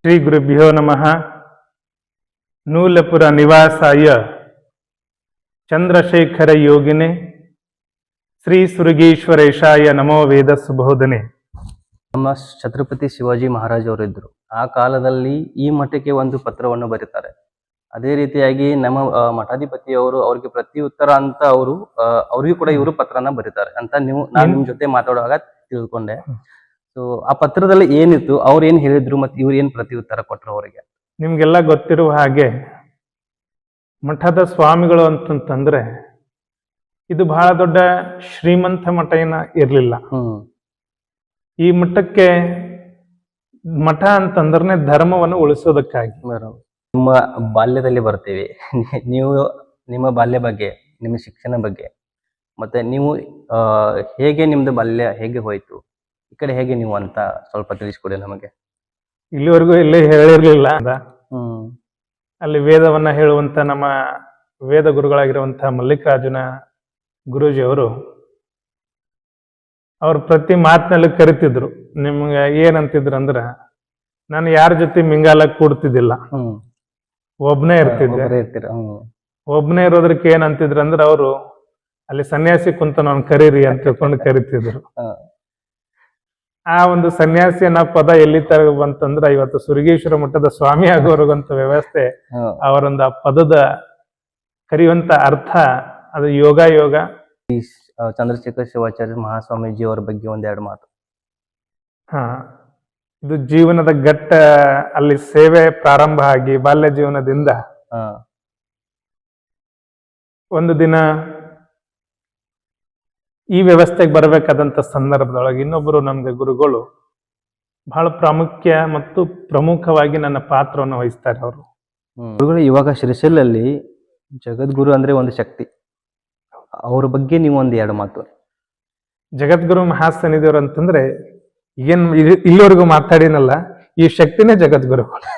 ಶ್ರೀ ಗುರುಭ್ಯೋ ನಮಃ. ನೂಲಪುರ ನಿವಾಸಾಯ ಚಂದ್ರಶೇಖರ ಯೋಗಿನೆ ಶ್ರೀ ಸುರಗೀಶ್ವರೇಶಾಯ ನಮೋ ವೇದ ಸುಬೋಧನೆ. ನಮ್ಮ ಛತ್ರಪತಿ ಶಿವಾಜಿ ಮಹಾರಾಜ್ ಅವರು ಇದ್ರು. ಆ ಕಾಲದಲ್ಲಿ ಈ ಮಠಕ್ಕೆ ಒಂದು ಪತ್ರವನ್ನು ಬರೀತಾರೆ. ಅದೇ ರೀತಿಯಾಗಿ ನಮ್ಮ ಮಠಾಧಿಪತಿಯವರು ಅವ್ರಿಗೆ ಪ್ರತಿ ಉತ್ತರ ಅಂತ ಅವ್ರಿಗೂ ಕೂಡ ಇವರು ಪತ್ರನ ಬರೀತಾರೆ ಅಂತ ನಾನು ನಿಮ್ ಜೊತೆ ಮಾತಾಡುವಾಗ ತಿಳ್ಕೊಂಡೆ. ಸೊ ಆ ಪತ್ರದಲ್ಲಿ ಏನಿತ್ತು, ಅವ್ರು ಏನ್ ಹೇಳಿದ್ರು ಮತ್ತೆ ಇವ್ರು ಏನ್ ಪ್ರತಿ ಉತ್ತರ ಕೊಟ್ರು ಅವರಿಗೆ? ನಿಮ್ಗೆಲ್ಲ ಗೊತ್ತಿರುವ ಹಾಗೆ ಮಠದ ಸ್ವಾಮಿಗಳು ಅಂತಂತಂದ್ರೆ ಇದು ಬಹಳ ದೊಡ್ಡ ಶ್ರೀಮಂತ ಮಠ ಏನ ಇರ್ಲಿಲ್ಲ. ಈ ಮಠ ಅಂತಂದ್ರೆ ಧರ್ಮವನ್ನು ಉಳಿಸೋದಕ್ಕಾಗಿ. ನಿಮ್ಮ ಬಾಲ್ಯದಲ್ಲಿ ಬರ್ತೀವಿ. ನೀವು ನಿಮ್ಮ ಬಾಲ್ಯ ಬಗ್ಗೆ, ನಿಮ್ಮ ಶಿಕ್ಷಣ ಬಗ್ಗೆ, ಮತ್ತೆ ನೀವು ಹೇಗೆ ನಿಮ್ದು ಬಾಲ್ಯ ಹೇಗೆ ಹೋಯ್ತು, ಈ ಕಡೆ ಹೇಗೆ ನೀವು ಅಂತ ಸ್ವಲ್ಪ ತಿಳಿಸ್ಕೊಡಿ ನಮಗೆ. ಇಲ್ಲಿವರೆಗೂ ಇಲ್ಲೇ ಹೇಳಿರ್ಲಿಲ್ಲ. ಅಲ್ಲಿ ವೇದವನ್ನ ಹೇಳುವಂತ ನಮ್ಮ ವೇದ ಗುರುಗಳಾಗಿರುವಂತಹ ಮಲ್ಲಿಕಾರ್ಜುನ ಗುರೂಜಿ ಅವ್ರು ಪ್ರತಿ ಮಾತಿನಲ್ಲಿ ಕರಿತಿದ್ರು. ನಿಮ್ಗೆ ಏನಂತಿದ್ರು ಅಂದ್ರ, ನಾನು ಯಾರ ಜೊತೆ ಮಿಂಗಾಲ ಕೂಡ್ತಿದ್ದಿಲ್ಲ, ಒಬ್ನೇ ಇರ್ತಿದ್ದೆ. ಒಬ್ನೇ ಇರೋದಕ್ಕೆ ಏನಂತಿದ್ರು ಅಂದ್ರ, ಅವರು ಅಲ್ಲಿ ಸನ್ಯಾಸಿ ಕುಂತ ನಾನು ಕರೀರಿ ಅಂತ ತಿಳ್ಕೊಂಡು ಕರಿತಿದ್ರು. ಆ ಒಂದು ಸನ್ಯಾಸಿ ಅನ್ನೋ ಪದ ಎಲ್ಲಿ ತರ ಬಂತಂದ್ರ, ಇವತ್ತು ಸುರಗೀಶ್ವರ ಮಠದ ಸ್ವಾಮಿ ಆಗೋರ್ಗಂತ ವ್ಯವಸ್ಥೆ, ಅವರೊಂದು ಆ ಪದದ ಕರೆಯುವಂತ ಅರ್ಥ ಅದು ಯೋಗ. ಈ ಚಂದ್ರಶೇಖರ ಶಿವಾಚಾರ್ಯ ಮಹಾಸ್ವಾಮೀಜಿ ಅವರ ಬಗ್ಗೆ ಒಂದೆರಡು ಮಾತು. ಇದು ಜೀವನದ ಘಟ್ಟ. ಅಲ್ಲಿ ಸೇವೆ ಪ್ರಾರಂಭ ಆಗಿ ಬಾಲ್ಯ ಜೀವನದಿಂದ ಒಂದು ದಿನ ಈ ವ್ಯವಸ್ಥೆಗೆ ಬರಬೇಕಾದಂತ ಸಂದರ್ಭದೊಳಗೆ ಇನ್ನೊಬ್ಬರು ನಮ್ಗೆ ಗುರುಗಳು ಬಹಳ ಪ್ರಾಮುಖ್ಯ ಮತ್ತು ಪ್ರಮುಖವಾಗಿ ನನ್ನ ಪಾತ್ರವನ್ನು ವಹಿಸ್ತಾರೆ. ಅವರು ಗುರುಗಳು ಇವಾಗ ಶ್ರೀಶೈಲಲ್ಲಿ ಜಗದ್ಗುರು ಅಂದ್ರೆ ಒಂದು ಶಕ್ತಿ. ಅವ್ರ ಬಗ್ಗೆ ನೀವು ಒಂದ್ ಎರಡು ಮಾತು. ಜಗದ್ಗುರು ಮಹಾಸನ್ನಿಧಿಯವರು ಅಂತಂದ್ರೆ ಏನ್ ಇಲ್ಲಿವರೆಗೂ ಮಾತಾಡಿನಲ್ಲ, ಈ ಶಕ್ತಿನೇ ಜಗದ್ಗುರುಗಳು.